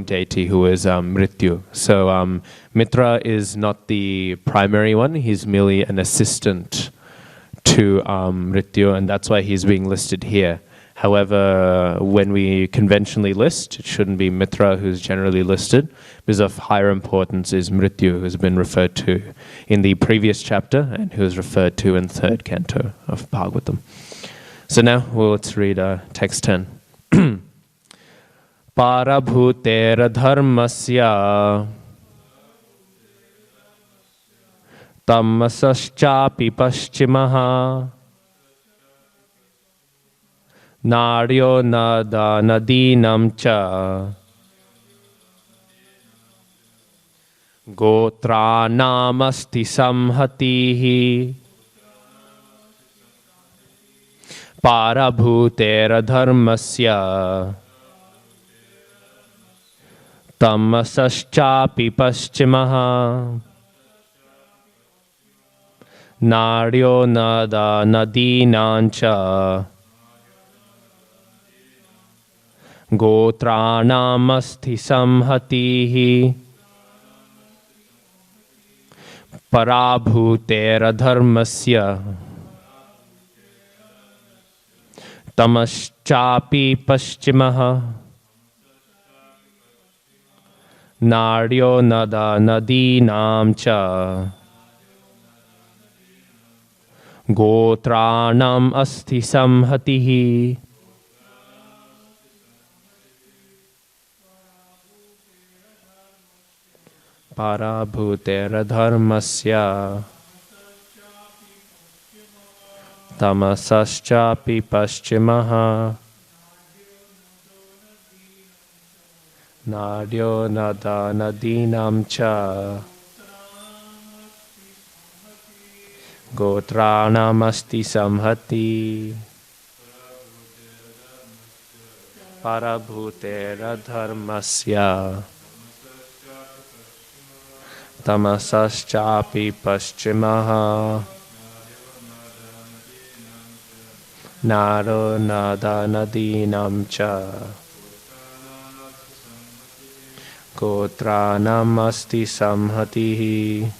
deity who is Mrityu. So Mitra is not the primary one, he's merely an assistant to Mrityu, and that's why he's being listed here. However, when we conventionally list, it shouldn't be Mitra who's generally listed, because of higher importance is Mrityu, who's been referred to in the previous chapter and who is referred to in 3rd canto of Bhagavatam. So now let's read text 10. Parabhutera dharmasya tamasaschapi paschimaha naryo nada nadinam cha gotra namasti samhatihi parabhutera dharmasya tamasaschapi paschimaha naryo nada nadinancha gotranamasti samhatihi parabhutera dharmasya tamaschapi paschimaha naryo nada nadinam cha gotranam asti samhatihi parabhutera dharmasya tamasaschapi paschimaha nadyo nada nadinam cha gotranam asti samhati parabhutera dharmasya tamasaschapi paschimaha naro nada nadinam cha gotranam asti samhatihi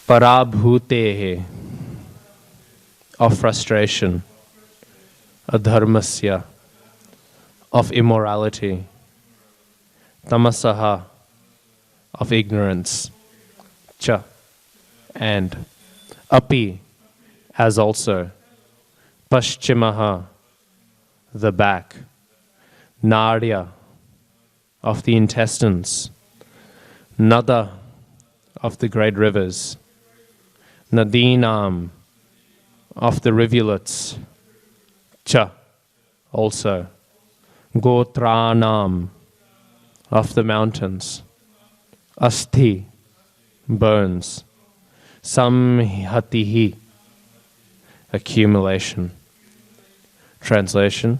parabhutehe of frustration, adharmasya of immorality, tamasaha of ignorance, cha and api as also, pashchimaha the back, narya of the intestines, nada of the great rivers, nadinam of the rivulets, cha also, gotranam of the mountains, asti bones, samhatihi accumulation. Translation: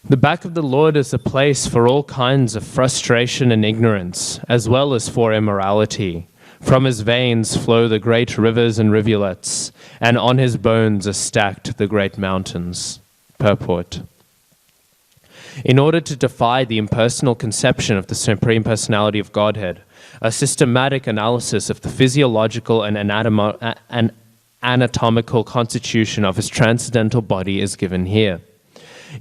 the back of the Lord is a place for all kinds of frustration and ignorance, as well as for immorality. From his veins flow the great rivers and rivulets, and on his bones are stacked the great mountains. Purport: in order to defy the impersonal conception of the Supreme Personality of Godhead, a systematic analysis of the physiological and anatomical constitution of his transcendental body is given here.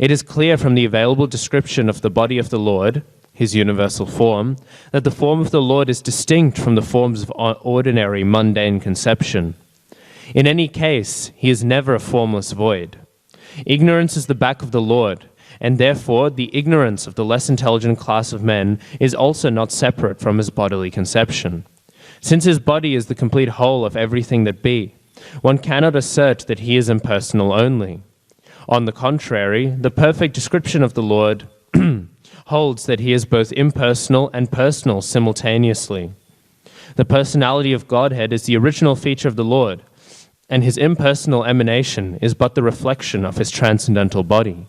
It is clear from the available description of the body of the Lord, his universal form, that the form of the Lord is distinct from the forms of ordinary mundane conception. In any case, he is never a formless void. Ignorance is the back of the Lord, and therefore the ignorance of the less intelligent class of men is also not separate from his bodily conception. Since his body is the complete whole of everything that be, one cannot assert that he is impersonal only. On the contrary, the perfect description of the Lord holds that he is both impersonal and personal simultaneously. The personality of Godhead is the original feature of the Lord, and his impersonal emanation is but the reflection of his transcendental body.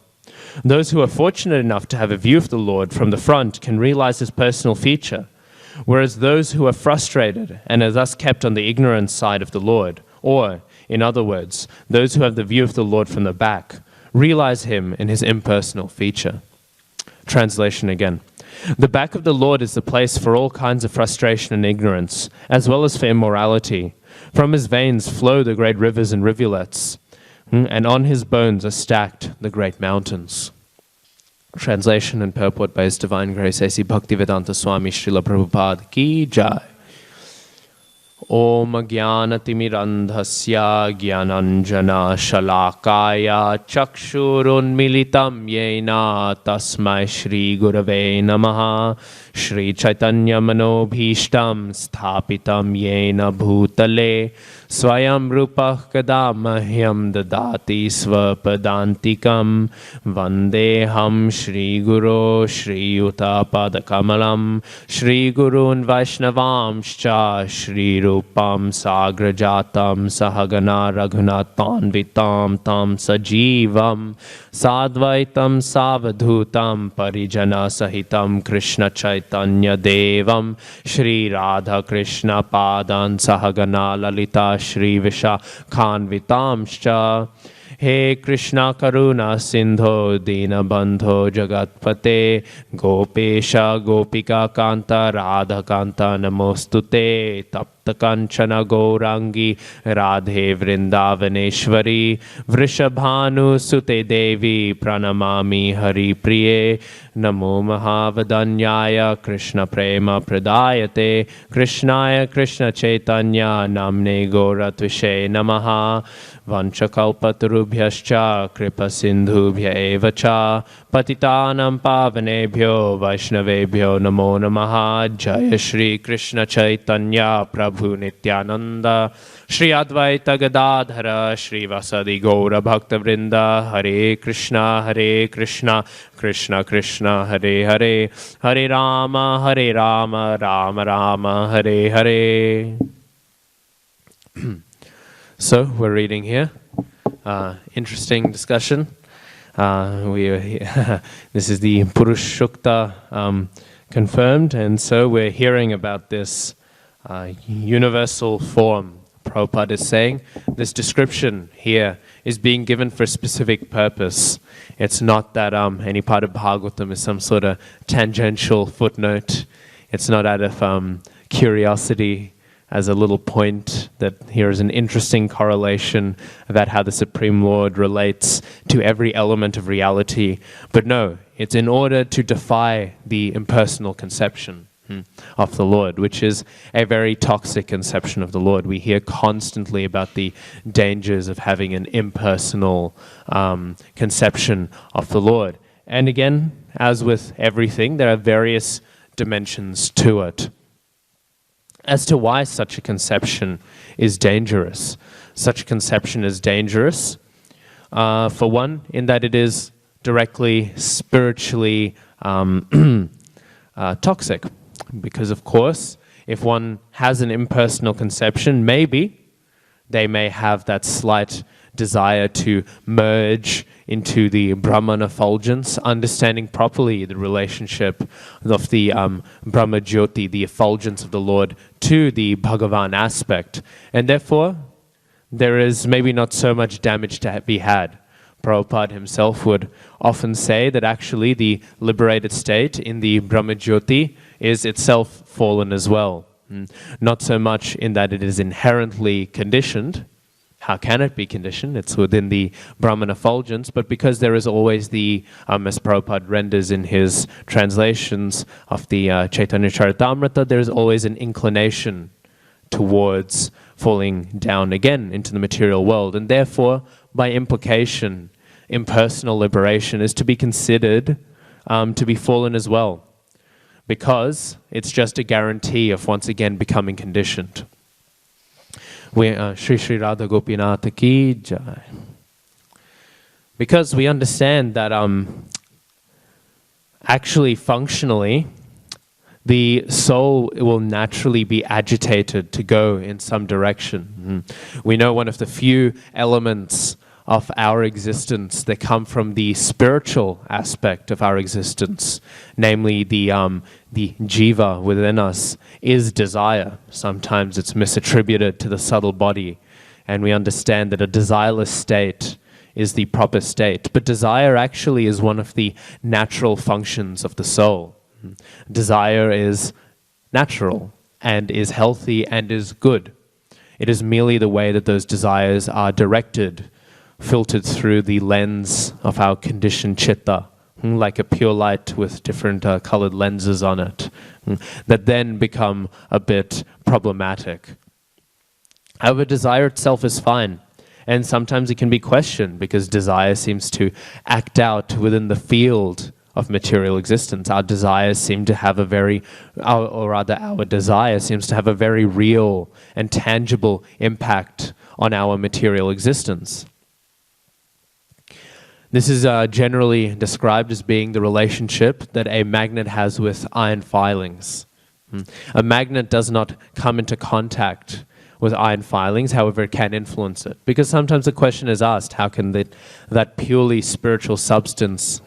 Those who are fortunate enough to have a view of the Lord from the front can realize his personal feature, whereas those who are frustrated and are thus kept on the ignorant side of the Lord, or, in other words, those who have the view of the Lord from the back, realize him in his impersonal feature. Translation again. The back of the Lord is the place for all kinds of frustration and ignorance, as well as for immorality. From his veins flow the great rivers and rivulets, and on his bones are stacked the great mountains. Translation and purport by His Divine Grace A.C. Bhaktivedanta Swami Srila Prabhupada Ki Jai. Om Jnanatimirandhasya Jnananjana Shalakaya Chakshurunmilitam Yena Tasmai Shri Gurave Namaha. Shri Chaitanya Manobhishtam Sthapitam Yena Bhutale Swayam Rupah Kadamahyam Dadati Svapadantikam Vandeham Shri Guru Shri Yuta Padakamalam Shri Gurun Vaishnavamscha Shri Rupam Sagrajatam Sahagana Raghunatanvitam Tam Sajivam Sadvaitam Savadhutam Parijana Sahitam Krishna Chaitanya Devam Shri Radha Krishna Padan Sahagana Lalita Shri Vishakhanvitamscha. He Krishna Karuna Sindho Dina Bandho Jagatpate Gopesha Gopika Kanta Radha Kanta Namostute Tapta Kanchana Gourangi Radhe Vrindavaneshwari Vrishabhanu Sute Devi Pranamami Hari Priye Namo Mahavadanyaya Krishna Prema Pradayate Krishnaya Krishna Chaitanya Namne Goratvishe Namaha Vanchakalpatarubhyascha Kripa Sindhubhya Evacha Patitanam Pavanebhyo Vaishnavebhyo Namo Namaha. Jaya Shri Krishna Chaitanya Prabhu Nityananda Shri Advaita Gadadhara Shri Vasadi Gaura Bhakta Vrinda. Hare Krishna Krishna Krishna Hare Hare Hare Rama Rama Rama Hare Hare. So we're reading here. Interesting discussion. This is the Purushukta confirmed, and so we're hearing about this universal form. Prabhupada is saying this description here is being given for a specific purpose. It's not that any part of Bhagavatam is some sort of tangential footnote. It's not out of curiosity as a little point that here is an interesting correlation about how the Supreme Lord relates to every element of reality. But no, it's in order to defy the impersonal conception of the Lord, which is a very toxic conception of the Lord. We hear constantly about the dangers of having an impersonal conception of the Lord. And again, as with everything, there are various dimensions to it. As to why such a conception is dangerous. Such a conception is dangerous, for one, in that it is directly spiritually toxic. Because, of course, if one has an impersonal conception, maybe they may have that slight desire to merge into the Brahman effulgence, understanding properly the relationship of the Brahma Jyoti, the effulgence of the Lord, to the Bhagavan aspect. And therefore, there is maybe not so much damage to be had. Prabhupada himself would often say that actually the liberated state in the Brahma Jyoti is itself fallen as well. Not so much in that it is inherently conditioned. How can it be conditioned? It's within the Brahman effulgence, but because there is always the, as Prabhupada renders in his translations of the Chaitanya Charitamrita, there is always an inclination towards falling down again into the material world. And therefore, by implication, impersonal liberation is to be considered to be fallen as well, because it's just a guarantee of once again becoming conditioned. Shri Shri Radha Gopinath Ki Jai. Because we understand that actually functionally the soul will naturally be agitated to go in some direction. We know one of the few elements of our existence that come from the spiritual aspect of our existence, namely the jiva within us, is desire. Sometimes it's misattributed to the subtle body, and we understand that a desireless state is the proper state. But desire actually is one of the natural functions of the soul. Desire is natural and is healthy and is good. It is merely the way that those desires are directed, filtered through the lens of our conditioned chitta, like a pure light with different colored lenses on it, that then become a bit problematic. However, desire itself is fine, and sometimes it can be questioned because desire seems to act out within the field of material existence. Our desires seem to have a very, or rather our desire seems to have a very real and tangible impact on our material existence. This is generally described as being the relationship that a magnet has with iron filings. A magnet does not come into contact with iron filings, however it can influence it. Because sometimes the question is asked, how can that purely spiritual substance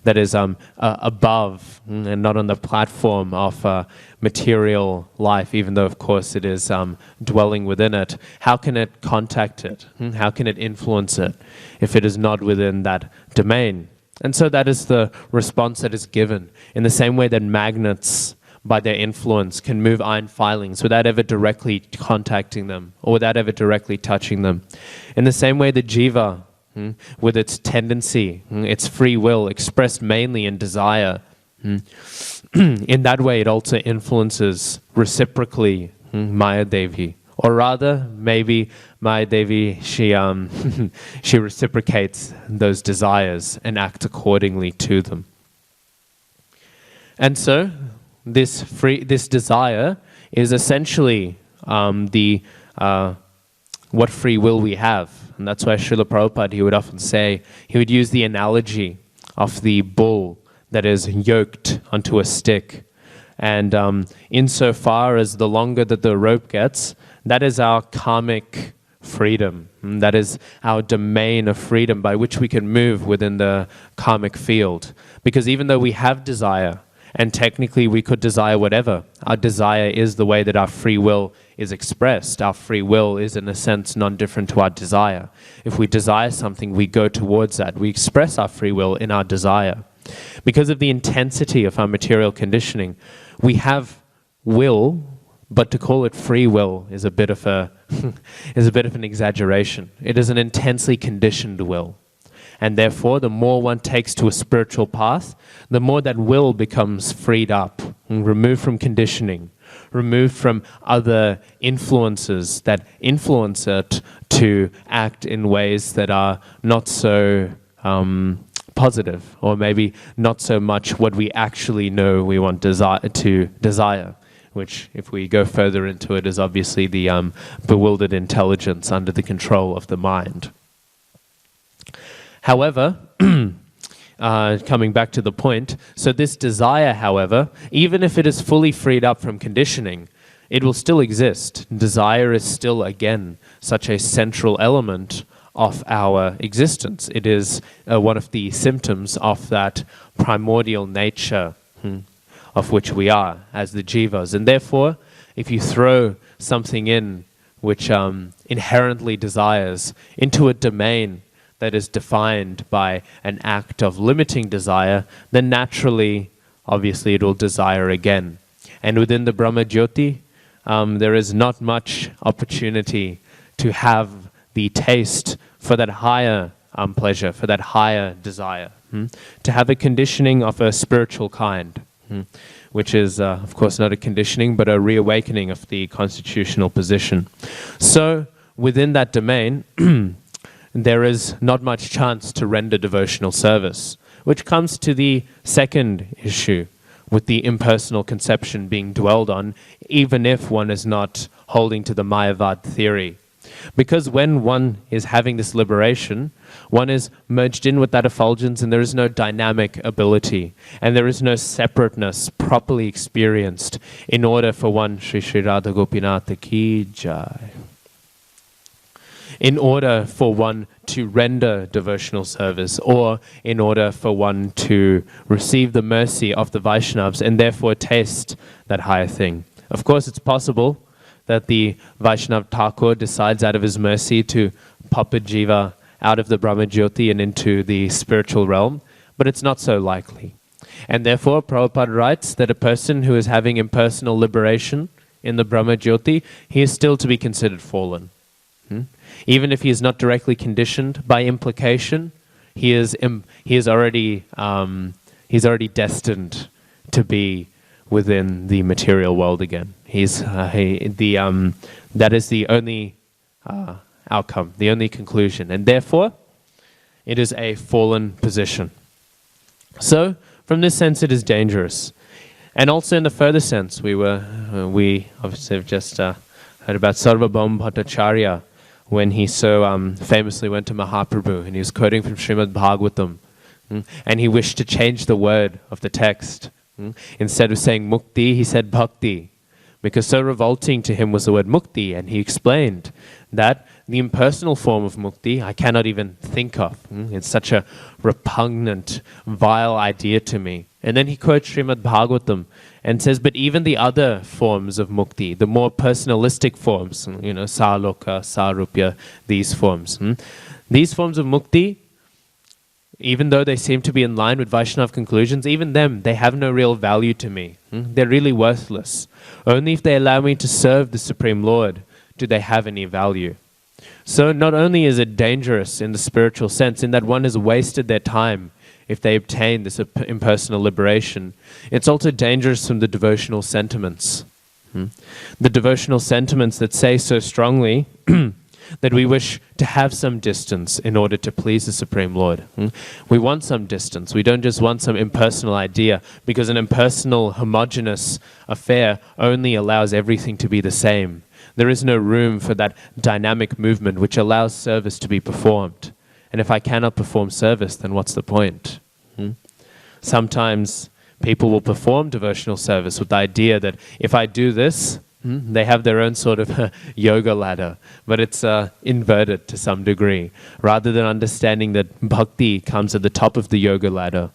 that is above and not on the platform of material life, even though of course it is dwelling within it, how can it contact it? How can it influence it if it is not within that domain? And so that is the response that is given. In the same way that magnets, by their influence, can move iron filings without ever directly contacting them or without ever directly touching them. In the same way, the jiva, with its tendency, its free will, expressed mainly in desire, in that way it also influences reciprocally Maya Devi. Or rather, maybe Maya Devi, she reciprocates those desires and acts accordingly to them. And so, this desire is essentially what free will we have. And that's why Srila Prabhupada, he would often say, he would use the analogy of the bull that is yoked onto a stick. And insofar as the longer that the rope gets, that is our karmic freedom. That is our domain of freedom by which we can move within the karmic field. Because even though we have desire, and technically we could desire whatever, our desire is the way that our free will is expressed. Our free will is in a sense non-different to our desire. If we desire something, we go towards that. We express our free will in our desire. Because of the intensity of our material conditioning, we have will, but to call it free will is a bit of an exaggeration. It is an intensely conditioned will. And therefore, the more one takes to a spiritual path, the more that will becomes freed up, removed from conditioning, removed from other influences that influence it to act in ways that are not so positive, or maybe not so much what we actually know we want to desire, which, if we go further into it, is obviously the bewildered intelligence under the control of the mind. However, coming back to the point, so this desire, however, even if it is fully freed up from conditioning, it will still exist. Desire is still, again, such a central element of our existence. It is one of the symptoms of that primordial nature of which we are as the jivas. And therefore, if you throw something in which inherently desires into a domain that is defined by an act of limiting desire, then naturally, obviously, it will desire again. And within the Brahma Jyoti, there is not much opportunity to have the taste for that higher pleasure, for that higher desire, to have a conditioning of a spiritual kind, which is, of course, not a conditioning, but a reawakening of the constitutional position. So, within that domain, there is not much chance to render devotional service, which comes to the second issue, with the impersonal conception being dwelled on, even if one is not holding to the Mayavad theory. Because when one is having this liberation, one is merged in with that effulgence, and there is no dynamic ability, and there is no separateness properly experienced in order for one, Shri Shri Radha Gopinatha Ki Jai, in order for one to render devotional service, or in order for one to receive the mercy of the Vaishnavas and therefore taste that higher thing. Of course, it's possible that the Vaishnav Thakur decides out of his mercy to pop a jiva out of the Brahma Jyoti and into the spiritual realm, but it's not so likely. And therefore, Prabhupada writes that a person who is having impersonal liberation in the Brahma Jyoti, he is still to be considered fallen. Even if he is not directly conditioned by implication, he is already destined to be within the material world again. That is the only outcome, the only conclusion, and therefore it is a fallen position. So, from this sense, it is dangerous, and also in the further sense, we obviously have just heard about Sarvabhauma Bhattacharya when he so famously went to Mahaprabhu and he was quoting from Srimad Bhagavatam, and he wished to change the word of the text. Instead of saying mukti, he said bhakti, because so revolting to him was the word mukti, and he explained that the impersonal form of mukti I cannot even think of. It's such a repugnant, vile idea to me. And then he quotes Srimad Bhagavatam and says, but even the other forms of mukti, the more personalistic forms, saloka, sarupya, these forms of mukti, even though they seem to be in line with Vaishnava conclusions, even them, they have no real value to me. They're really worthless. Only if they allow me to serve the Supreme Lord do they have any value. So not only is it dangerous in the spiritual sense, in that one has wasted their time if they obtain this impersonal liberation, it's also dangerous from the devotional sentiments. The devotional sentiments that say so strongly that we wish to have some distance in order to please the Supreme Lord. We want some distance. We don't just want some impersonal idea, because an impersonal, homogeneous affair only allows everything to be the same. There is no room for that dynamic movement which allows service to be performed. And if I cannot perform service, then what's the point? Sometimes people will perform devotional service with the idea that if I do this, they have their own sort of yoga ladder, but it's inverted to some degree. Rather than understanding that bhakti comes at the top of the yoga ladder,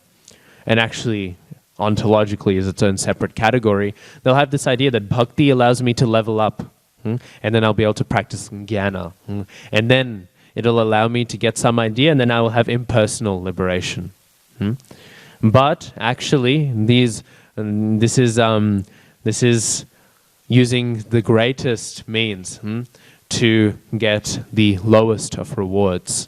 and actually ontologically is its own separate category, they'll have this idea that bhakti allows me to level up, and then I'll be able to practice jnana, and then it'll allow me to get some idea, and then I will have impersonal liberation. But actually, this is using the greatest means to get the lowest of rewards.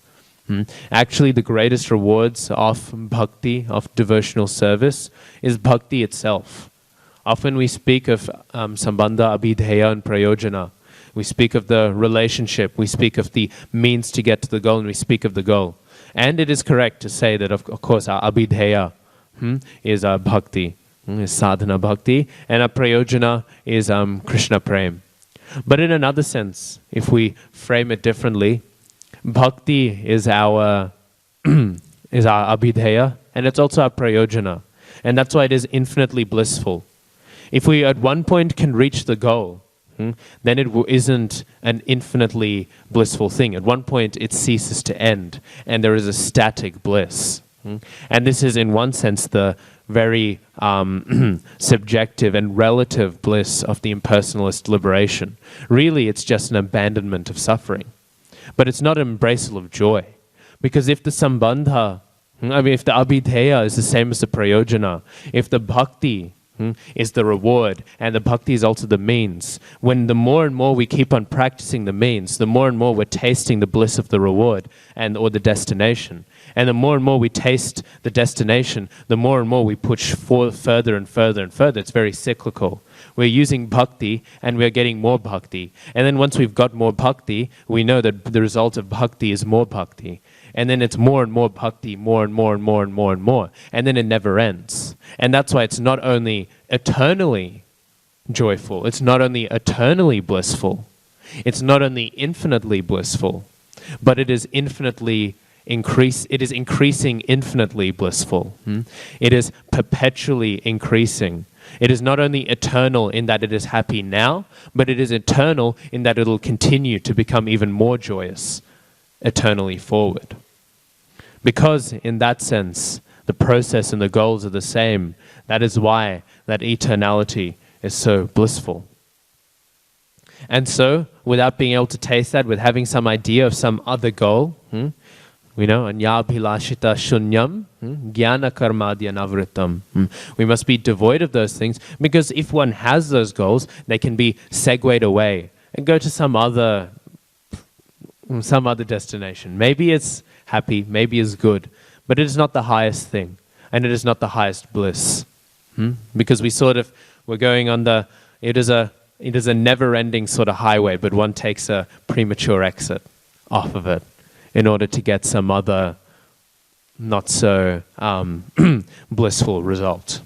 Actually, the greatest rewards of bhakti, of devotional service, is bhakti itself. Often we speak of sambandha, abhidheya, and prayojana. We speak of the relationship, we speak of the means to get to the goal, and we speak of the goal. And it is correct to say that, of course, our abhidheya is our bhakti, is sadhana bhakti, and our prayojana is Krishna prem. But in another sense, if we frame it differently, bhakti is our abhidheya, and it's also our prayojana. And that's why it is infinitely blissful. If we at one point can reach the goal, then it isn't an infinitely blissful thing. At one point it ceases to end, and there is a static bliss. And this is in one sense the very subjective and relative bliss of the impersonalist liberation. Really, it's just an abandonment of suffering. But it's not an embraceal of joy. Because if the sambandha, if the abhidheya is the same as the prayojana, if the bhakti is the reward, and the bhakti is also the means, when the more and more we keep on practicing the means, the more and more we're tasting the bliss of the reward or the destination. And the more and more we taste the destination, the more and more we push further and further and further. It's very cyclical. We're using bhakti and we're getting more bhakti. And then once we've got more bhakti, we know that the result of bhakti is more bhakti. And then it's more and more bhakti, more and more and more and more and more. And then it never ends. And that's why it's not only eternally joyful, it's not only eternally blissful, it's not only infinitely blissful, but it is increasing infinitely blissful. It is perpetually increasing. It is not only eternal in that it is happy now, but it is eternal in that it will continue to become even more joyous eternally forward. Because in that sense, the process and the goals are the same. That is why that eternality is so blissful. And so, without being able to taste that, with having some idea of some other goal, We know, anyabhilashita shunyam, jnana karmadya navritam. We must be devoid of those things, because if one has those goals, they can be segued away and go to some other destination. Maybe it's happy, maybe it's good, but it is not the highest thing, and it is not the highest bliss. Because we're going on it is a never-ending sort of highway, but one takes a premature exit off of it in order to get some other not so blissful result.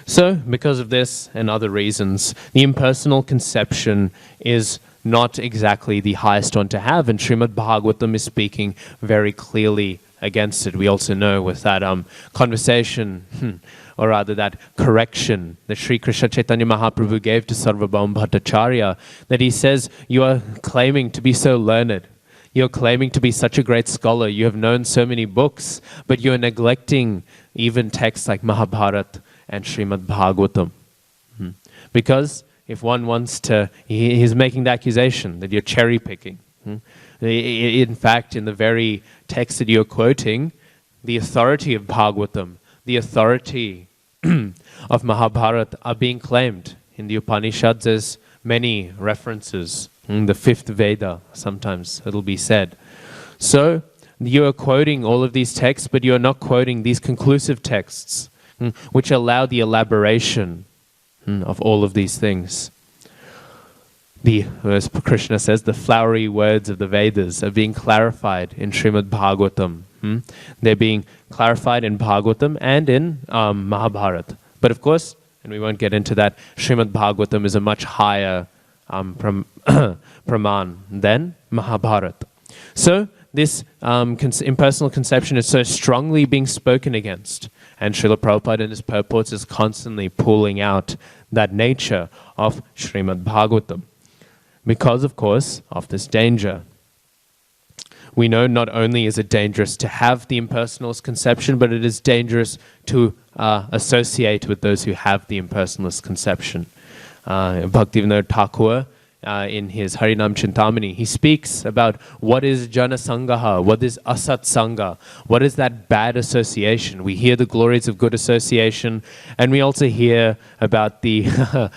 So, because of this and other reasons, the impersonal conception is not exactly the highest one to have, and Srimad Bhagavatam is speaking very clearly against it. We also know with that conversation, or rather that correction that Sri Krishna Chaitanya Mahaprabhu gave to Sarvabhauma Bhattacharya, that he says, you are claiming to be so learned, you're claiming to be such a great scholar, you have known so many books, but you're neglecting even texts like Mahabharata and Srimad Bhagavatam. Because if one wants to, he's making the accusation that you're cherry picking. In fact, in the very text that you're quoting, the authority of Bhagavatam, the authority of Mahabharata are being claimed. In the Upanishads, there's many references. In the fifth Veda, sometimes it'll be said. So, you are quoting all of these texts, but you are not quoting these conclusive texts, which allow the elaboration of all of these things. As Krishna says, the flowery words of the Vedas are being clarified in Srimad Bhagavatam. They're being clarified in Bhagavatam and in Mahabharata. But of course, and we won't get into that, Srimad Bhagavatam is a much higher praman than Mahabharata. So this impersonal conception is so strongly being spoken against. And Srila Prabhupada in his purports is constantly pulling out that nature of Srimad Bhagavatam. Because, of course, of this danger. We know not only is it dangerous to have the impersonalist conception, but it is dangerous to associate with those who have the impersonalist conception. Bhaktivinoda Thakur, in his Harinam Chintamani, he speaks about what is Jana Sangaha, what is Asat Sangha, what is that bad association. We hear the glories of good association, and we also hear about the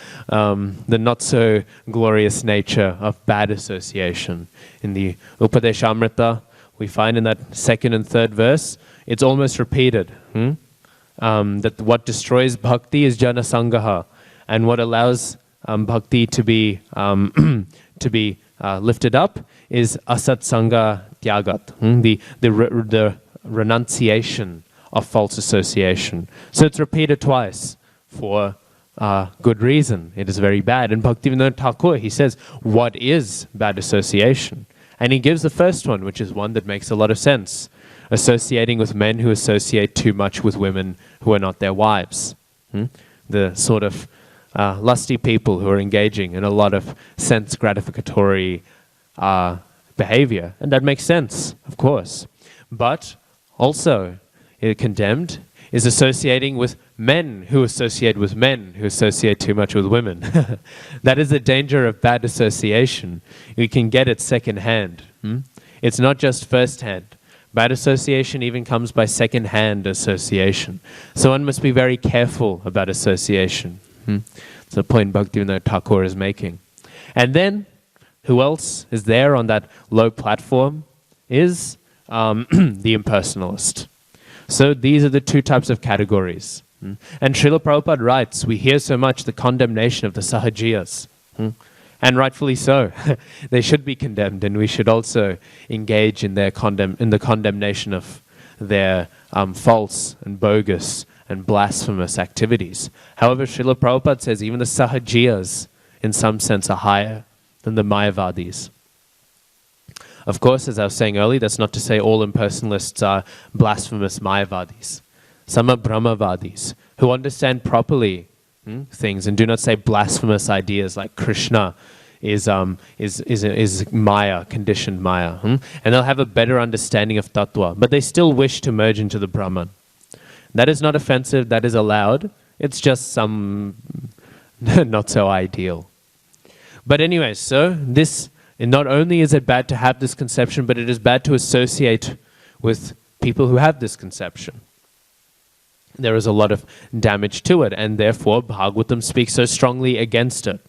not so glorious nature of bad association. In the Upadeshamrita, we find in that second and third verse, it's almost repeated, that what destroys bhakti is Jana Sangaha, and what allows bhakti to be lifted up is asat sangha tyagat, the renunciation of false association. So it's repeated twice for good reason. It is very bad. And Bhaktivinoda Thakur, he says, what is bad association? And he gives the first one, which is one that makes a lot of sense. Associating with men who associate too much with women who are not their wives. The sort of lusty people who are engaging in a lot of sense gratificatory behavior. And that makes sense, of course. But also, condemned is associating with men who associate with men who associate too much with women. That is the danger of bad association. You can get it second-hand. It's not just first-hand. Bad association even comes by second-hand association. So one must be very careful about association. It's the point Bhaktivinoda Thakur is making. And then, who else is there on that low platform is the impersonalist. So these are the two types of categories. And Srila Prabhupada writes, we hear so much the condemnation of the Sahajiyas. And rightfully so. They should be condemned, and we should also engage in the condemnation of their false and bogus and blasphemous activities. However, Srila Prabhupada says even the Sahajiyas, in some sense, are higher than the Mayavadis. Of course, as I was saying earlier, that's not to say all impersonalists are blasphemous Mayavadis. Some are Brahmavadis, who understand properly things and do not say blasphemous ideas like Krishna is Maya, conditioned Maya. And they'll have a better understanding of Tattva, but they still wish to merge into the Brahman. That is not offensive, that is allowed. It's just some not so ideal. But anyway, so this And not only is it bad to have this conception, but it is bad to associate with people who have this conception. There is a lot of damage to it, and therefore Bhagavatam speaks so strongly against it.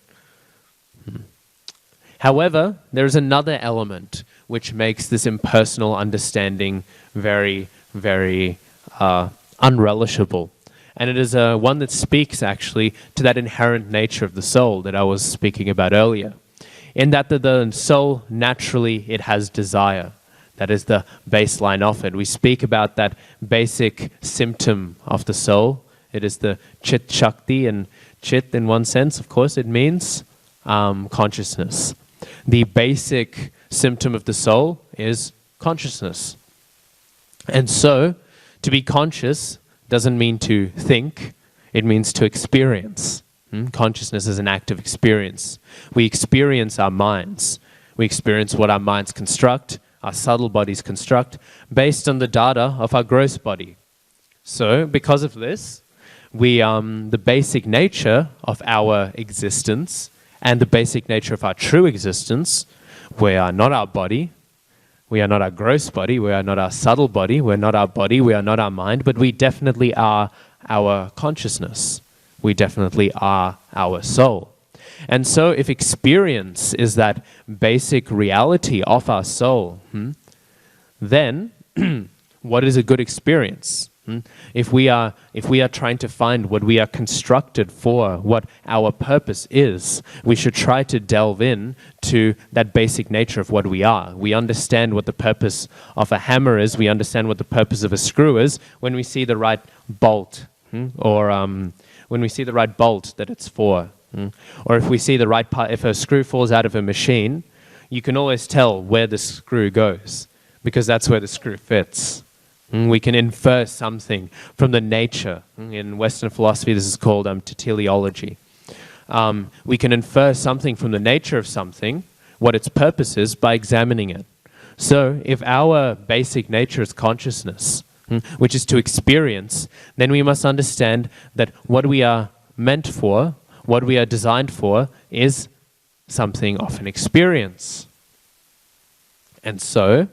However, there is another element which makes this impersonal understanding very, very unrelishable. And it is one that speaks actually to that inherent nature of the soul that I was speaking about earlier. In that the soul naturally, it has desire. That is the baseline of it. We speak about that basic symptom of the soul. It is the chit shakti, and chit in one sense, of course, it means consciousness. The basic symptom of the soul is consciousness. And so, to be conscious doesn't mean to think, it means to experience. Consciousness is an act of experience. We experience our minds. We experience what our minds construct, our subtle bodies construct, based on the data of our gross body. So, because of this, the basic nature of our existence and the basic nature of our true existence, we are not our body, we are not our gross body, we are not our subtle body, we are not our body, we are not our mind, but we definitely are our consciousness. We definitely are our soul. And so if experience is that basic reality of our soul, then what is a good experience? If we are trying to find what we are constructed for, what our purpose is, we should try to delve in to that basic nature of what we are. We understand what the purpose of a hammer is. We understand what the purpose of a screw is when we see the right bolt, or when we see the right bolt that it's for. Or if we see the right part, if a screw falls out of a machine, you can always tell where the screw goes, because that's where the screw fits. We can infer something from the nature. In Western philosophy, this is called teleology. We can infer something from the nature of something, what its purpose is, by examining it. So, if our basic nature is consciousness, which is to experience, then we must understand that what we are meant for, what we are designed for, is something of an experience. And so,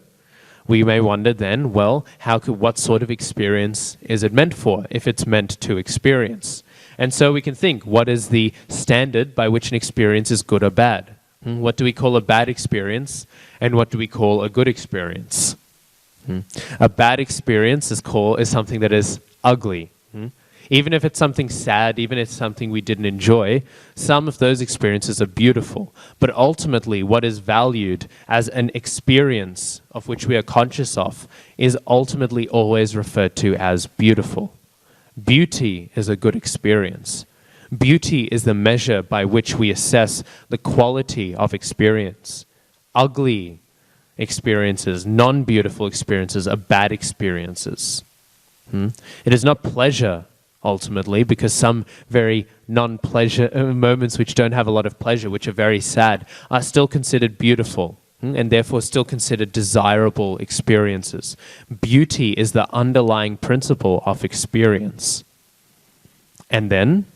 we may wonder then, well, what sort of experience is it meant for, if it's meant to experience? And so we can think, what is the standard by which an experience is good or bad? What do we call a bad experience, and what do we call a good experience? A bad experience is something that is ugly. Even if it's something sad, even if it's something we didn't enjoy, some of those experiences are beautiful. But ultimately, what is valued as an experience of which we are conscious of is ultimately always referred to as beautiful. Beauty is a good experience. Beauty is the measure by which we assess the quality of experience. Ugly experiences, non-beautiful experiences, are bad experiences. It is not pleasure, ultimately, because some very non-pleasure moments which don't have a lot of pleasure, which are very sad, are still considered beautiful, and therefore still considered desirable experiences. Beauty is the underlying principle of experience. And then,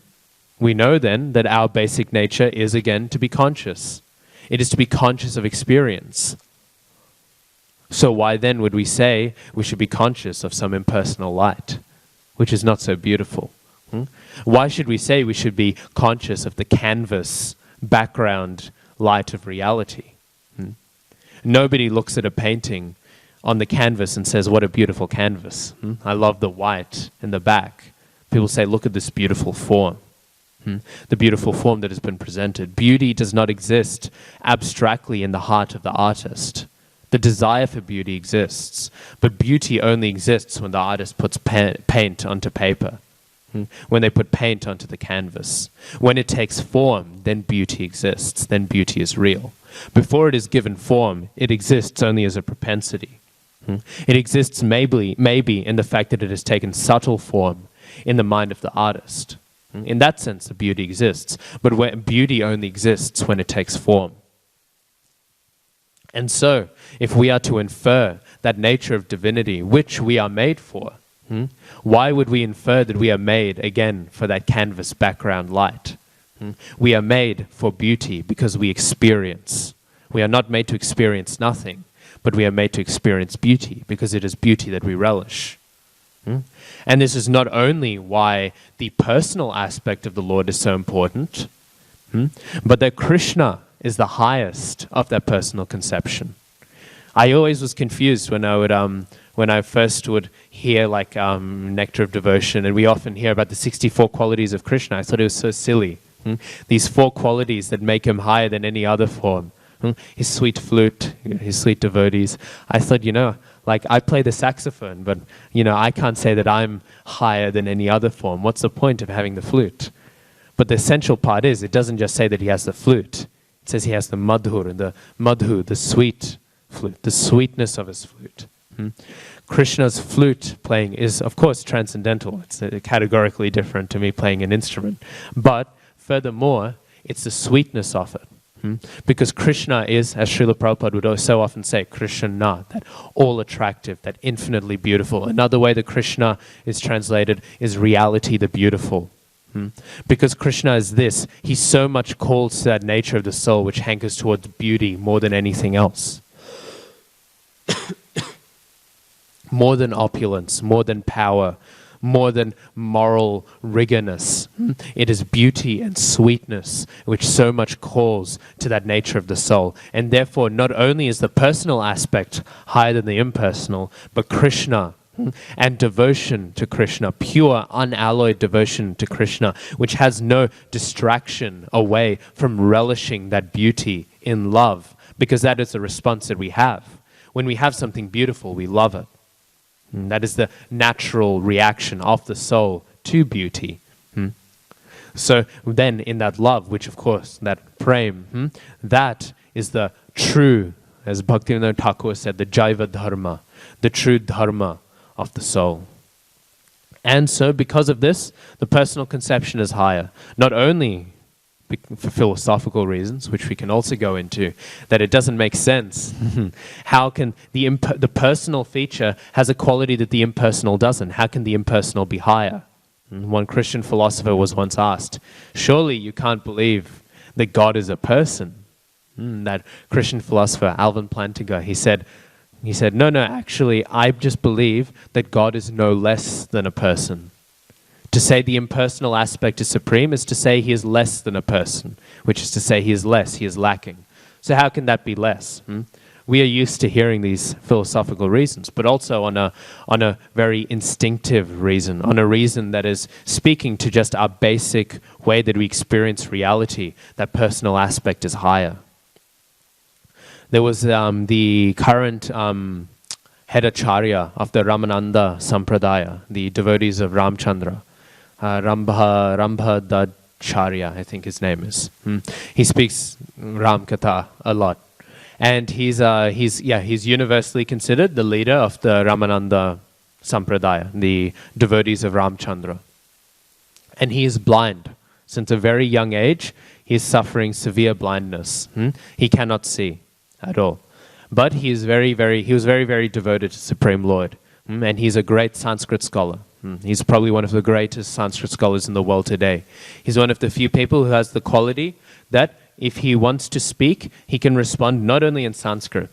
we know then that our basic nature is again to be conscious. It is to be conscious of experience. So why then would we say we should be conscious of some impersonal light, which is not so beautiful? Why should we say we should be conscious of the canvas background light of reality? Nobody looks at a painting on the canvas and says, what a beautiful canvas. I love the white in the back. People say, look at this beautiful form. The beautiful form that has been presented. Beauty does not exist abstractly in the heart of the artist. The desire for beauty exists, but beauty only exists when the artist puts paint onto paper, when they put paint onto the canvas. When it takes form, then beauty exists, then beauty is real. Before it is given form, it exists only as a propensity. It exists maybe in the fact that it has taken subtle form in the mind of the artist. In that sense, the beauty exists, but beauty only exists when it takes form. And so, if we are to infer that nature of divinity which we are made for, why would we infer that we are made, again, for that canvas background light? We are made for beauty because we experience. We are not made to experience nothing, but we are made to experience beauty, because it is beauty that we relish. And this is not only why the personal aspect of the Lord is so important, but that Krishna is the highest of that personal conception. I always was confused when I first would hear Nectar of Devotion, and we often hear about the 64 qualities of Krishna. I thought it was so silly. These 4 qualities that make him higher than any other form. His sweet flute, his sweet devotees. I thought, I play the saxophone, but I can't say that I'm higher than any other form. What's the point of having the flute? But the essential part is, it doesn't just say that he has the flute. It says he has the madhu, the sweet flute, the sweetness of his flute. Krishna's flute playing is, of course, transcendental. It's categorically different to me playing an instrument. But furthermore, it's the sweetness of it. Because Krishna is, as Srila Prabhupada would so often say, Krishna, that all-attractive, that infinitely beautiful. Another way that Krishna is translated is reality, the beautiful. Because Krishna is this, he so much calls to that nature of the soul which hankers towards beauty more than anything else. More than opulence, more than power, more than moral rigorness. It is beauty and sweetness which so much calls to that nature of the soul. And therefore, not only is the personal aspect higher than the impersonal, but Krishna and devotion to Krishna, pure, unalloyed devotion to Krishna, which has no distraction away from relishing that beauty in love, because that is the response that we have. When we have something beautiful, we love it. And that is the natural reaction of the soul to beauty. So then in that love, which of course, that prem, that is the true, as Bhaktivinoda Thakur said, the Jaiva Dharma, the true Dharma of the soul. And so because of this, the personal conception is higher. Not only for philosophical reasons, which we can also go into, that it doesn't make sense. How can the personal feature has a quality that the impersonal doesn't? How can the impersonal be higher? One Christian philosopher was once asked, surely you can't believe that God is a person? That Christian philosopher, Alvin Plantinga, he said, no, actually, I just believe that God is no less than a person. To say the impersonal aspect is supreme is to say he is less than a person, which is to say he is less, he is lacking. So how can that be less? We are used to hearing these philosophical reasons, but also on a very instinctive reason, on a reason that is speaking to just our basic way that we experience reality. That personal aspect is higher. There was the current head acharya of the Ramananda Sampradaya, the devotees of Ramchandra. Rambhadacharya, I think his name is. He speaks Ram Katha a lot, and he's universally considered the leader of the Ramananda Sampradaya, the devotees of Ramchandra. And he is blind since a very young age. He is suffering severe blindness. He cannot see at all, but he was very, very devoted to Supreme Lord, and he's a great Sanskrit scholar. He's probably one of the greatest Sanskrit scholars in the world today. He's one of the few people who has the quality that if he wants to speak, he can respond not only in Sanskrit,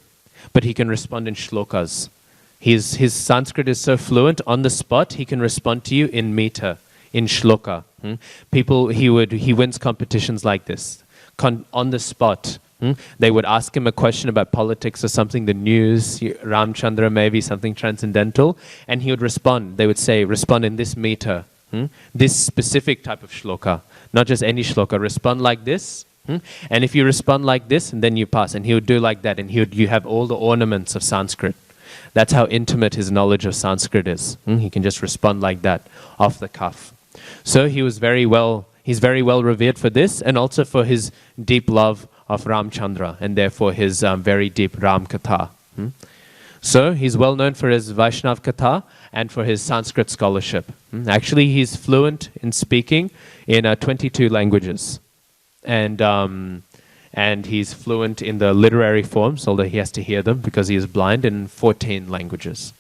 but he can respond in shlokas. His Sanskrit is so fluent, on the spot, he can respond to you in meter, in shloka. He wins competitions like this. On the spot, they would ask him a question about politics or something, the news, Ramchandra maybe, something transcendental, and he would respond. They would say, respond in this meter, this specific type of shloka, not just any shloka, respond like this, and if you respond like this, and then you pass, and he would do like that, and you have all the ornaments of Sanskrit. That's how intimate his knowledge of Sanskrit is. He can just respond like that, off the cuff. So he's very well revered for this, and also for his deep love of Ramchandra, and therefore his very deep Ram Katha. So he's well known for his Vaishnav Katha and for his Sanskrit scholarship. Actually, he's fluent in speaking in 22 languages. And he's fluent in the literary forms, although he has to hear them because he is blind, in 14 languages.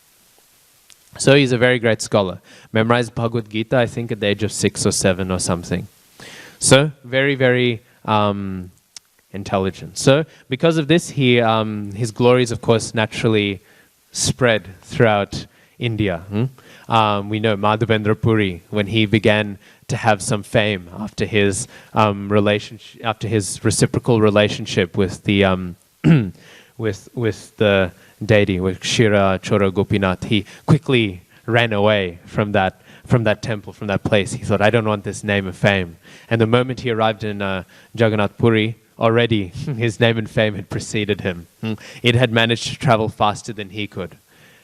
So he's a very great scholar. Memorized Bhagavad Gita, I think, at the age of 6 or 7 or something. So very, very intelligence. So because of this, his glories, of course, naturally spread throughout India. We know Madhavendra Puri, when he began to have some fame after his relationship, after his reciprocal relationship with the with the deity, with Kshira Chora Gopinath, he quickly ran away from that temple, from that place. He thought, I don't want this name and fame. And the moment he arrived in Jagannath Puri, already his name and fame had preceded him. It had managed to travel faster than he could.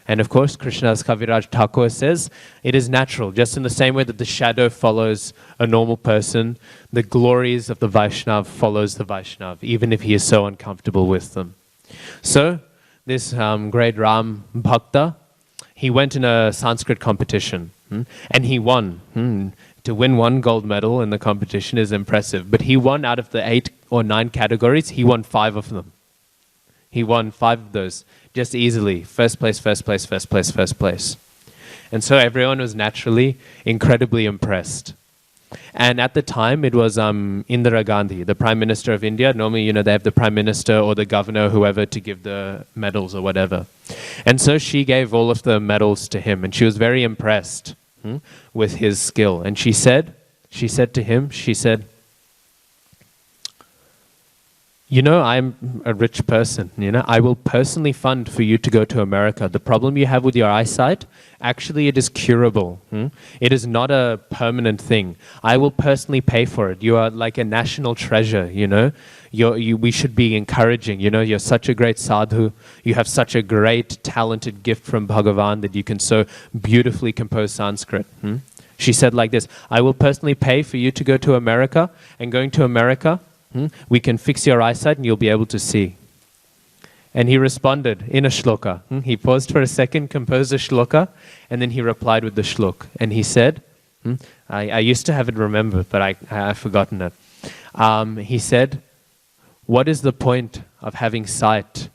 And of course, Krishnadas Kaviraj Thakur says, it is natural, just in the same way that the shadow follows a normal person, the glories of the Vaishnav follows the Vaishnav, even if he is so uncomfortable with them. So, this great Ram Bhakta, he went in a Sanskrit competition, and he won. To win 1 gold medal in the competition is impressive, but he won out of the 8 or 9 categories, he won 5 of them. He won 5 of those, just easily. First place, first place, first place, first place. And so everyone was naturally incredibly impressed. And at the time, it was Indira Gandhi, the Prime Minister of India. Normally, they have the Prime Minister or the Governor, whoever, to give the medals or whatever. And so she gave all of the medals to him, and she was very impressed with his skill. And she said to him, I'm a rich person, I will personally fund for you to go to America. The problem you have with your eyesight, actually it is curable. It is not a permanent thing. I will personally pay for it. You are like a national treasure, we should be encouraging, you're such a great sadhu. You have such a great, talented gift from Bhagavan that you can so beautifully compose Sanskrit. She said like this, I will personally pay for you to go to America, and going to America, we can fix your eyesight and you'll be able to see. And he responded in a shloka. He paused for a second, composed a shloka, and then he replied with the shlok. And he said, I used to have it remembered, but I've forgotten it. He said, what is the point of having sight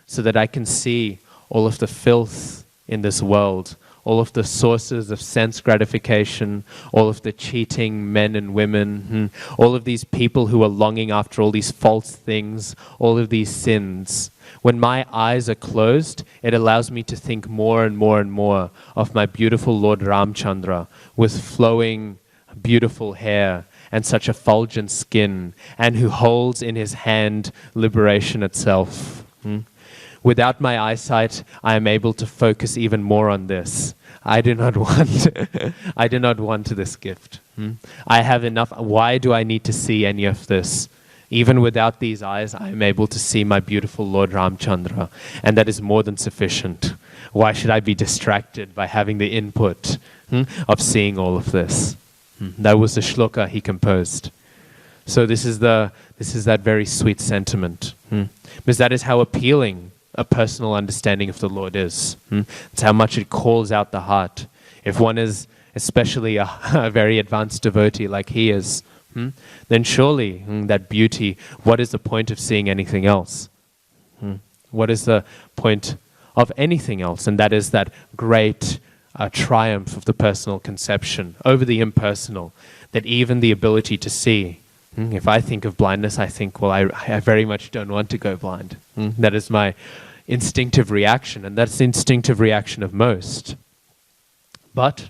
so that I can see all of the filth in this world, all of the sources of sense gratification, all of the cheating men and women, all of these people who are longing after all these false things, all of these sins. When my eyes are closed, it allows me to think more and more and more of my beautiful Lord Ramchandra with flowing, beautiful hair and such effulgent skin, and who holds in his hand liberation itself. Without my eyesight, I am able to focus even more on this. I do not want this gift. I have enough. Why do I need to see any of this? Even without these eyes, I am able to see my beautiful Lord Ramchandra, and that is more than sufficient. Why should I be distracted by having the input of seeing all of this? That was the shloka he composed. So this is that very sweet sentiment, because that is how appealing a personal understanding of the Lord is. It's how much it calls out the heart. If one is especially a very advanced devotee like he is, then surely that beauty, what is the point of seeing anything else? What is the point of anything else? And that is that great triumph of the personal conception over the impersonal, that even the ability to see. If I think of blindness, I think, well, I very much don't want to go blind. That is my instinctive reaction, and that's the instinctive reaction of most. But,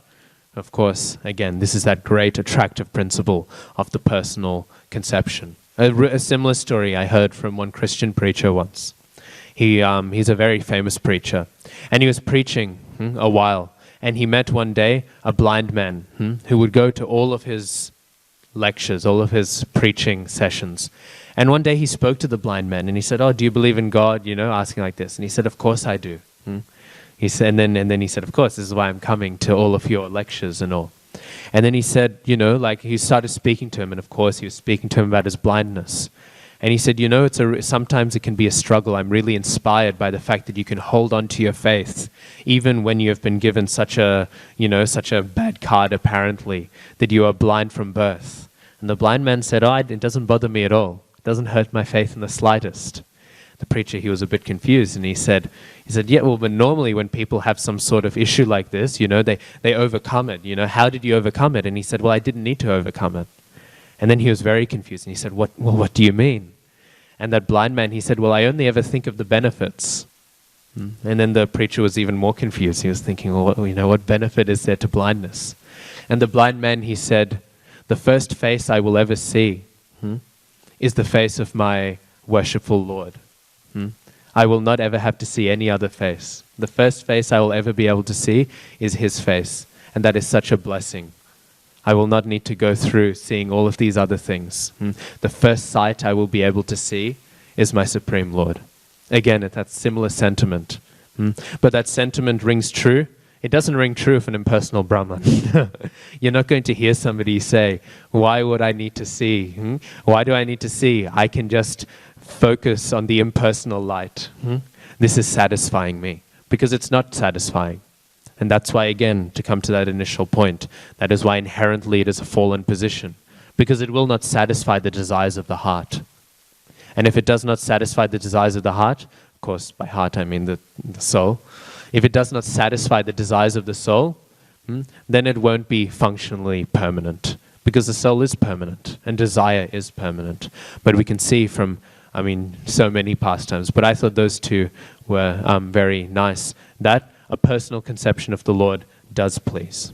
of course, again, this is that great attractive principle of the personal conception. A similar story I heard from one Christian preacher once. He's a very famous preacher, and he was preaching a while, and he met one day a blind man who would go to all of his lectures, all of his preaching sessions. And one day he spoke to the blind man, and he said, "Oh, do you believe in God?" Asking like this. And he said, "Of course I do." He said, and then he said, "Of course, this is why I'm coming to all of your lectures and all." And then he said, he started speaking to him, and of course he was speaking to him about his blindness. And he said, sometimes it can be a struggle. I'm really inspired by the fact that you can hold on to your faith, even when you have been given such a bad card, apparently, that you are blind from birth. And the blind man said, "Oh, it doesn't bother me at all. It doesn't hurt my faith in the slightest." The preacher, he was a bit confused, and he said, "Yeah, well, but normally when people have some sort of issue like this, they overcome it. How did you overcome it?" And he said, "Well, I didn't need to overcome it." And then he was very confused, and he said, What do you mean?" And that blind man, he said, well, I only ever think of the benefits. And then the preacher was even more confused. He was thinking, well, what benefit is there to blindness? And the blind man, he said, the first face I will ever see is the face of my worshipful Lord. I will not ever have to see any other face. The first face I will ever be able to see is his face. And that is such a blessing. I will not need to go through seeing all of these other things. The first sight I will be able to see is my Supreme Lord. Again, that similar sentiment. But that sentiment rings true. It doesn't ring true of an impersonal Brahman. You're not going to hear somebody say, why would I need to see? Why do I need to see? I can just focus on the impersonal light. This is satisfying me. Because it's not satisfying. And that's why, again, to come to that initial point, that is why inherently it is a fallen position. Because it will not satisfy the desires of the heart. And if it does not satisfy the desires of the heart, of course, by heart I mean the soul. If it does not satisfy the desires of the soul, then it won't be functionally permanent. Because the soul is permanent and desire is permanent. But we can see from, so many pastimes. But I thought those two were very nice. That a personal conception of the Lord does please.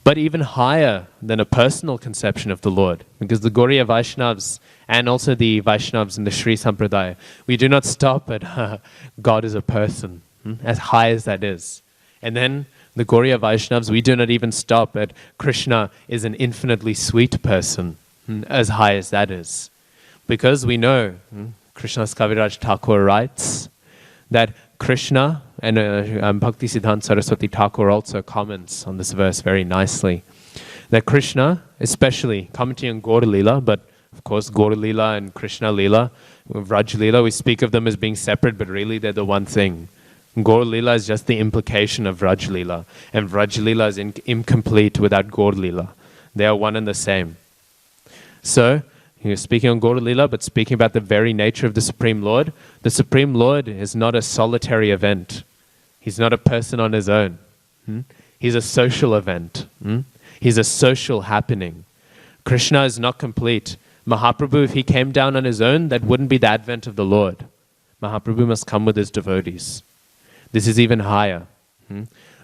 But even higher than a personal conception of the Lord, because the Gauriya Vaishnavas and also the Vaishnavas in the Sri Sampradaya, we do not stop at God is a person, as high as that is. And then the Gauriya Vaishnavas, we do not even stop at Krishna is an infinitely sweet person, as high as that is. Because we know, Krishnadas Kaviraj Thakur writes, that Krishna, and Bhakti Siddhanta Saraswati Thakur also comments on this verse very nicely, that Krishna, especially commenting on Gaura Lila, but of course Gaura Lila and Krishna Lila, Vraj Lila, we speak of them as being separate, but really they're the one thing. Gaura Lila is just the implication of Vraj Lila, and Vraj Lila is incomplete without Gaura Lila. They are one and the same. So, he was speaking on Gaura Lila, but speaking about the very nature of the Supreme Lord. The Supreme Lord is not a solitary event. He's not a person on his own. He's a social event. He's a social happening. Krishna is not complete. Mahaprabhu, if he came down on his own, that wouldn't be the advent of the Lord. Mahaprabhu must come with his devotees. This is even higher.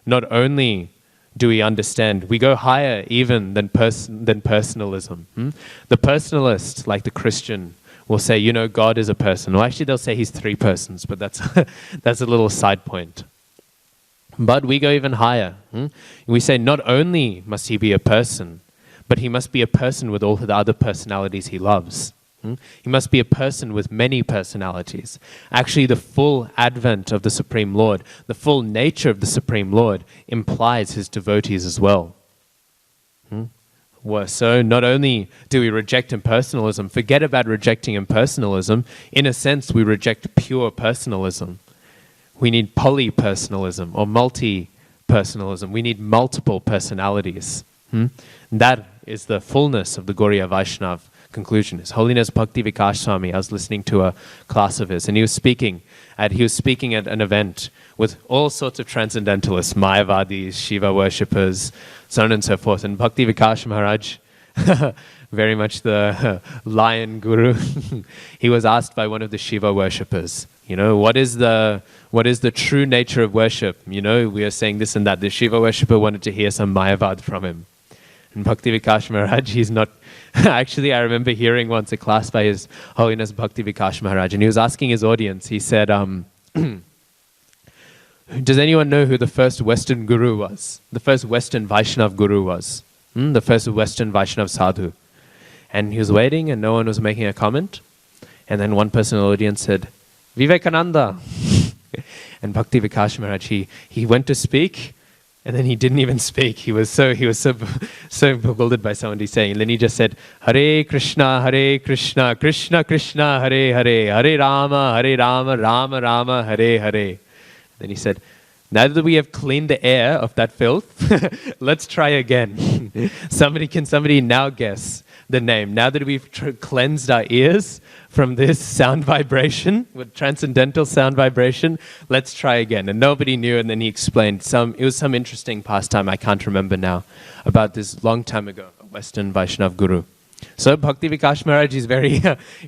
Not only do we understand, we go higher even than personalism. The personalist, like the Christian, will say, God is a person. Well, actually, they'll say he's three persons, but that's that's a little side point. But we go even higher. We say not only must he be a person, but he must be a person with all the other personalities he loves. He must be a person with many personalities. Actually, the full advent of the Supreme Lord, the full nature of the Supreme Lord implies his devotees as well. So not only do we reject impersonalism, forget about rejecting impersonalism. In a sense, we reject pure personalism. We need polypersonalism or multi-personalism. We need multiple personalities. That is the fullness of the Gauriya Vaishnava conclusion. His Holiness Bhakti Vikas Swami, I was listening to a class of his, and he was speaking at an event with all sorts of transcendentalists, Mayavadis, Shiva worshippers, so on and so forth. And Bhakti Vikas Maharaj, very much the lion guru, he was asked by one of the Shiva worshippers, what is the true nature of worship? We are saying this and that. The Shiva worshipper wanted to hear some Mayavad from him. And Bhakti Vikas Maharaj, he's not... Actually, I remember hearing once a class by His Holiness Bhakti Vikas Maharaj, and he was asking his audience, he said, does anyone know who the first Western guru was? The first Western Vaishnav guru was? The first Western Vaishnav sadhu. And he was waiting, and no one was making a comment. And then one person in the audience said, Vivekananda. And Bhakti Vikas Maharaj, he went to speak, and then he didn't even speak. He was so bewildered by somebody saying. And then he just said, Hare Krishna, Krishna Krishna, Hare Hare, Hare Rama, Rama Rama, Hare Hare. Then he said, now that we have cleaned the air of that filth, let's try again. Somebody now guess the name? Now that we've cleansed our ears from this sound vibration, with transcendental sound vibration, let's try again. And nobody knew, and then he explained it was some interesting pastime, I can't remember now, about this long time ago, a Western Vaishnav guru. So Bhakti Vikash Maharaj is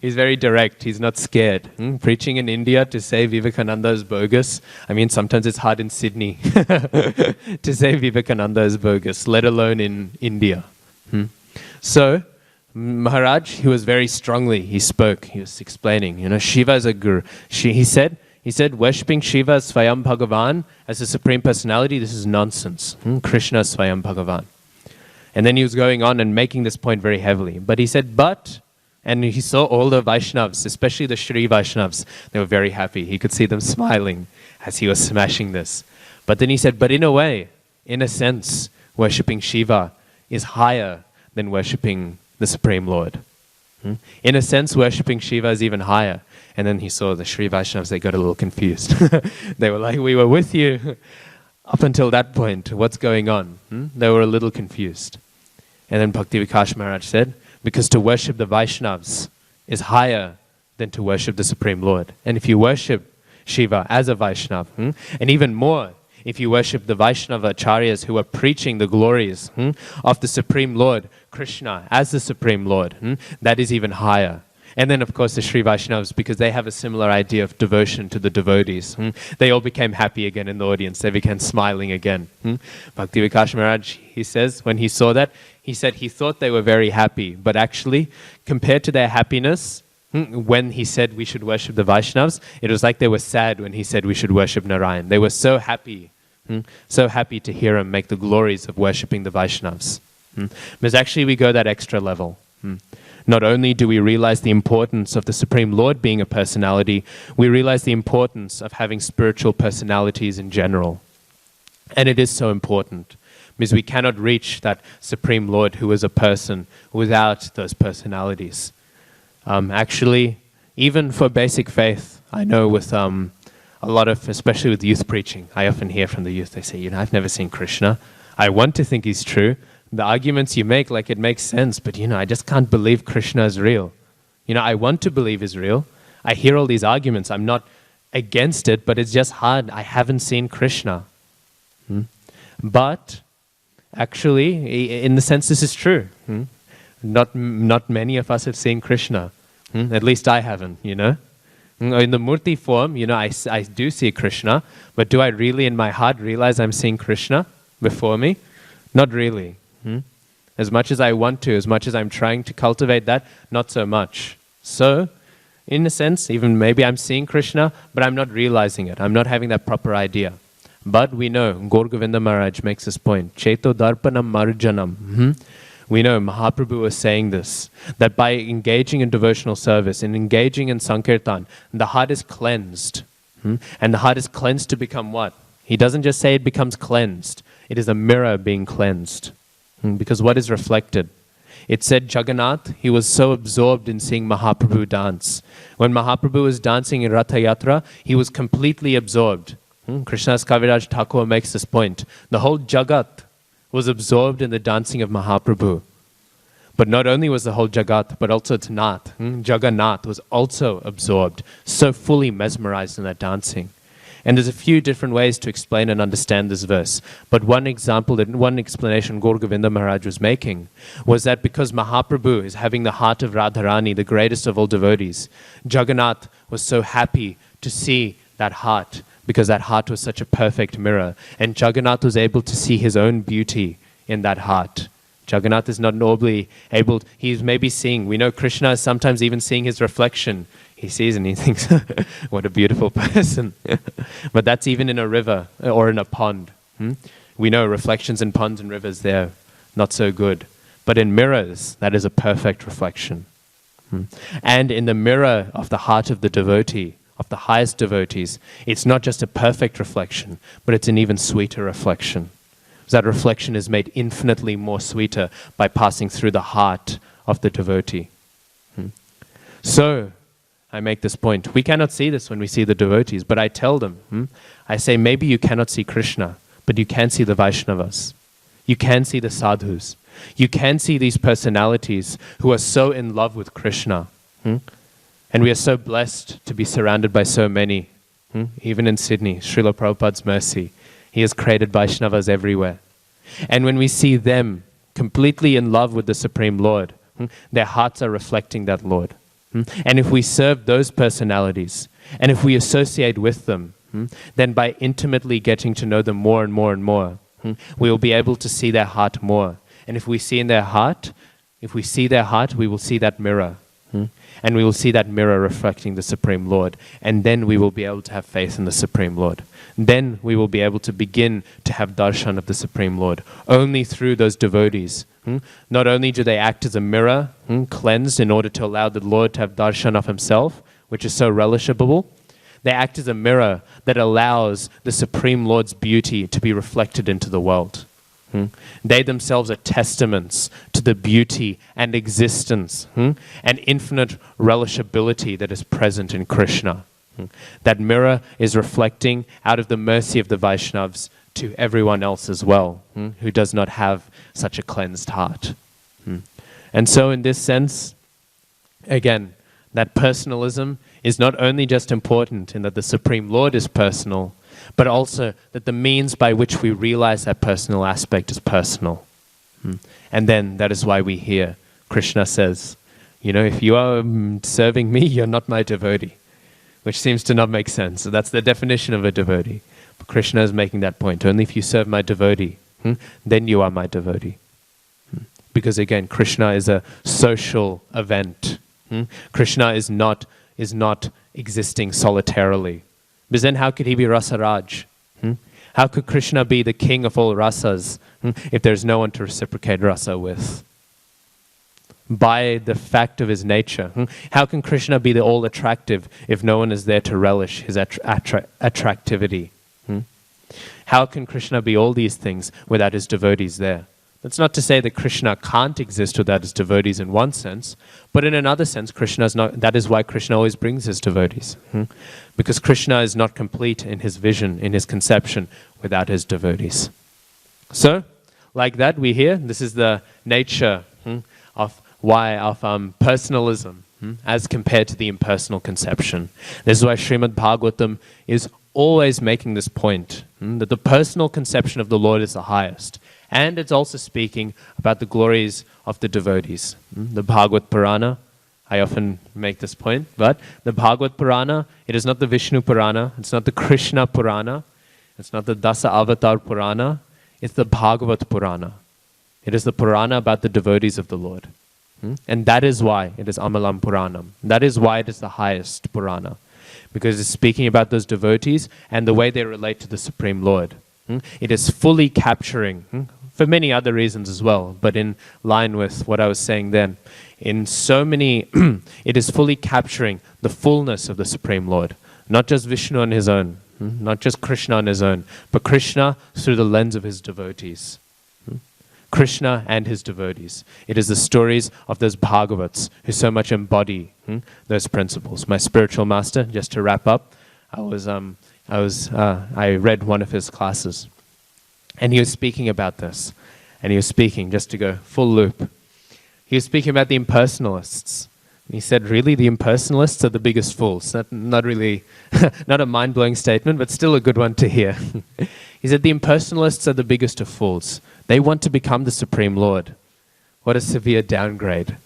he's very direct. He's not scared. Preaching in India to say Vivekananda is bogus. I mean, sometimes it's hard in Sydney to say Vivekananda is bogus, let alone in India. So Maharaj, he was very strongly, he spoke, he was explaining, Shiva is a guru. He said, worshipping Shiva as Swayam Bhagavan, as the Supreme Personality, this is nonsense. Krishna is Swayam Bhagavan. And then he was going on and making this point very heavily. But he said, and he saw all the Vaishnavas, especially the Shri Vaishnavas, they were very happy. He could see them smiling as he was smashing this. But then he said, but in a way, in a sense, worshipping Shiva is higher than worshipping the Supreme Lord. In a sense, worshipping Shiva is even higher. And then he saw the Shri Vaishnavas, they got a little confused. They were like, we were with you up until that point. What's going on? They were a little confused. And then Bhakti Vikash Maharaj said, because to worship the Vaishnavas is higher than to worship the Supreme Lord. And if you worship Shiva as a Vaishnava, and even more, if you worship the Vaishnava Acharyas who are preaching the glories of the Supreme Lord, Krishna, as the Supreme Lord, that is even higher. And then, of course, the Sri Vaishnavas, because they have a similar idea of devotion to the devotees. They all became happy again in the audience. They began smiling again. Bhakti Vikash Maharaj, he says, when he saw that, he said he thought they were very happy. But actually, compared to their happiness, when he said we should worship the Vaishnavas, it was like they were sad when he said we should worship Narayan. They were so happy to hear him make the glories of worshipping the Vaishnavas. Because actually we go that extra level. Not only do we realize the importance of the Supreme Lord being a personality, we realize the importance of having spiritual personalities in general. And it is so important, because we cannot reach that Supreme Lord who is a person without those personalities. Actually, even for basic faith, I know with a lot of, especially with youth preaching, I often hear from the youth, they say, I've never seen Krishna. I want to think he's true. The arguments you make, like it makes sense, but I just can't believe Krishna is real. I want to believe he's real. I hear all these arguments. I'm not against it, but it's just hard. I haven't seen Krishna. But actually, in the sense this is true. Not many of us have seen Krishna. At least I haven't, In the Murti form, I do see Krishna, but do I really in my heart realize I'm seeing Krishna before me? Not really. As much as I want to, as much as I'm trying to cultivate that, not so much. So, in a sense, even maybe I'm seeing Krishna, but I'm not realizing it. I'm not having that proper idea. But we know, Gaur Govinda Maharaj makes this point, Cheto Darpanam Marjanam. We know Mahaprabhu was saying this, that by engaging in devotional service and engaging in Sankirtan, the heart is cleansed. And the heart is cleansed to become what? He doesn't just say it becomes cleansed. It is a mirror being cleansed. Because what is reflected? It said Jagannath, he was so absorbed in seeing Mahaprabhu dance. When Mahaprabhu was dancing in Ratha Yatra, he was completely absorbed. Krishnadas Kaviraj Thakur makes this point. The whole Jagat was absorbed in the dancing of Mahaprabhu. But not only was the whole Jagat, but also Nath. Jagannath was also absorbed, so fully mesmerized in that dancing. And there's a few different ways to explain and understand this verse. But one explanation Gaur Govinda Maharaj was making was that because Mahaprabhu is having the heart of Radharani, the greatest of all devotees, Jagannath was so happy to see that heart, because that heart was such a perfect mirror. And Jagannath was able to see his own beauty in that heart. Jagannath is not normally able, he's maybe seeing, we know Krishna is sometimes even seeing his reflection. He sees and he thinks, what a beautiful person. But that's even in a river or in a pond. We know reflections in ponds and rivers, they're not so good. But in mirrors, that is a perfect reflection. And in the mirror of the heart of the devotee, of the highest devotees, it's not just a perfect reflection, but it's an even sweeter reflection. That reflection is made infinitely more sweeter by passing through the heart of the devotee. So, I make this point. We cannot see this when we see the devotees, but I tell them, I say, maybe you cannot see Krishna, but you can see the Vaishnavas. You can see the sadhus. You can see these personalities who are so in love with Krishna. And we are so blessed to be surrounded by so many. Even in Sydney, Srila Prabhupada's mercy. He has created Vaishnavas everywhere. And when we see them completely in love with the Supreme Lord, their hearts are reflecting that Lord. And if we serve those personalities, and if we associate with them, then by intimately getting to know them more and more and more, we will be able to see their heart more. And if we see their heart, we will see that mirror. And we will see that mirror reflecting the Supreme Lord. And then we will be able to have faith in the Supreme Lord. Then we will be able to begin to have darshan of the Supreme Lord. Only through those devotees. Not only do they act as a mirror, cleansed in order to allow the Lord to have darshan of himself, which is so relishable, they act as a mirror that allows the Supreme Lord's beauty to be reflected into the world. They themselves are testaments to the beauty and existence and infinite relishability that is present in Krishna. That mirror is reflecting out of the mercy of the Vaishnavas to everyone else as well, who does not have such a cleansed heart. And so in this sense, again, that personalism is not only just important in that the Supreme Lord is personal, but also that the means by which we realize that personal aspect is personal. And then that is why we hear Krishna says, if you are serving me, you're not my devotee, which seems to not make sense. So that's the definition of a devotee. But Krishna is making that point. Only if you serve my devotee, then you are my devotee. Because again, Krishna is a social event. Krishna is not existing solitarily. Because then how could he be Rasaraj? How could Krishna be the king of all rasas if there's no one to reciprocate rasa with? By the fact of his nature. How can Krishna be the all-attractive if no one is there to relish his attractivity? How can Krishna be all these things without his devotees there? That's not to say that Krishna can't exist without his devotees in one sense, but in another sense, that is why Krishna always brings his devotees. Because Krishna is not complete in his vision, in his conception, without his devotees. So, like that, we hear, this is the nature of personalism as compared to the impersonal conception. This is why Srimad Bhagavatam is always making this point, that the personal conception of the Lord is the highest. And it's also speaking about the glories of the devotees. The Bhagavad Purana, I often make this point, but the Bhagavad Purana, it is not the Vishnu Purana, it's not the Krishna Purana, it's not the Dasa Avatar Purana, it's the Bhagavad Purana. It is the Purana about the devotees of the Lord. And that is why it is Amalam Puranam. That is why it is the highest Purana. Because it's speaking about those devotees and the way they relate to the Supreme Lord. It is fully capturing, for many other reasons as well, but in line with what I was saying then, in so many, it is fully capturing the fullness of the Supreme Lord. Not just Vishnu on his own, not just Krishna on his own, but Krishna through the lens of his devotees. Krishna and his devotees. It is the stories of those Bhagavats who so much embody those principles. My spiritual master, just to wrap up, I read one of his classes, and he was speaking about this, and he was speaking, just to go full loop, he was speaking about the impersonalists. And he said, really, the impersonalists are the biggest fools. Not really, not a mind-blowing statement, but still a good one to hear. He said, the impersonalists are the biggest of fools. They want to become the Supreme Lord. What a severe downgrade.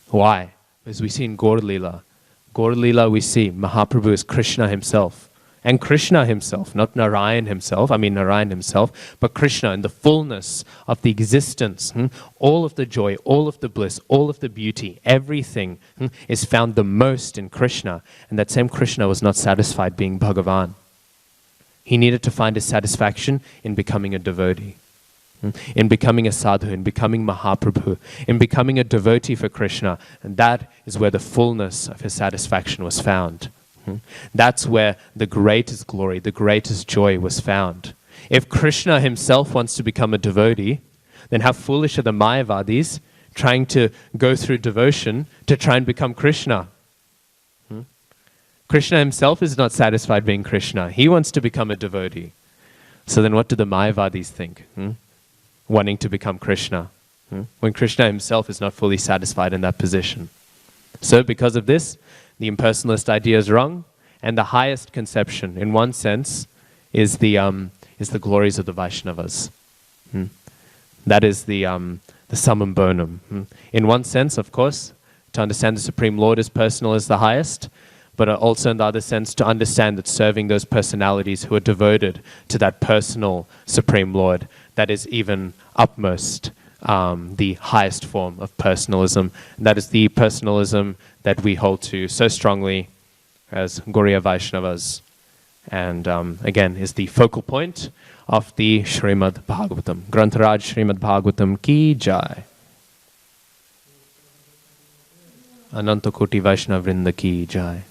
Why? Because we see in Gaur Leela. Gaur Leela we see Mahaprabhu is Krishna himself. And Krishna himself, not Narayan himself, but Krishna in the fullness of the existence, all of the joy, all of the bliss, all of the beauty, everything is found the most in Krishna. And that same Krishna was not satisfied being Bhagavan. He needed to find his satisfaction in becoming a devotee, in becoming a sadhu, in becoming Mahaprabhu, in becoming a devotee for Krishna. And that is where the fullness of his satisfaction was found. That's where the greatest glory, the greatest joy was found. If Krishna himself wants to become a devotee, then how foolish are the Mayavadis trying to go through devotion to try and become Krishna. Krishna himself is not satisfied being Krishna. He wants to become a devotee. So then what do the Mayavadis think? Wanting to become Krishna. When Krishna himself is not fully satisfied in that position. So because of this, the impersonalist idea is wrong, and the highest conception, in one sense, is the glories of the Vaishnavas. That is the the summum bonum. In one sense, of course, to understand the Supreme Lord as personal is the highest, but also in the other sense to understand that serving those personalities who are devoted to that personal Supreme Lord, that is even upmost, the highest form of personalism. And that is the personalism that we hold to so strongly as Gauriya Vaishnavas, and again is the focal point of the Srimad Bhagavatam. Grantharaj Srimad Bhagavatam ki jai. Ananta Koti Vaishnava Vrinda ki jai.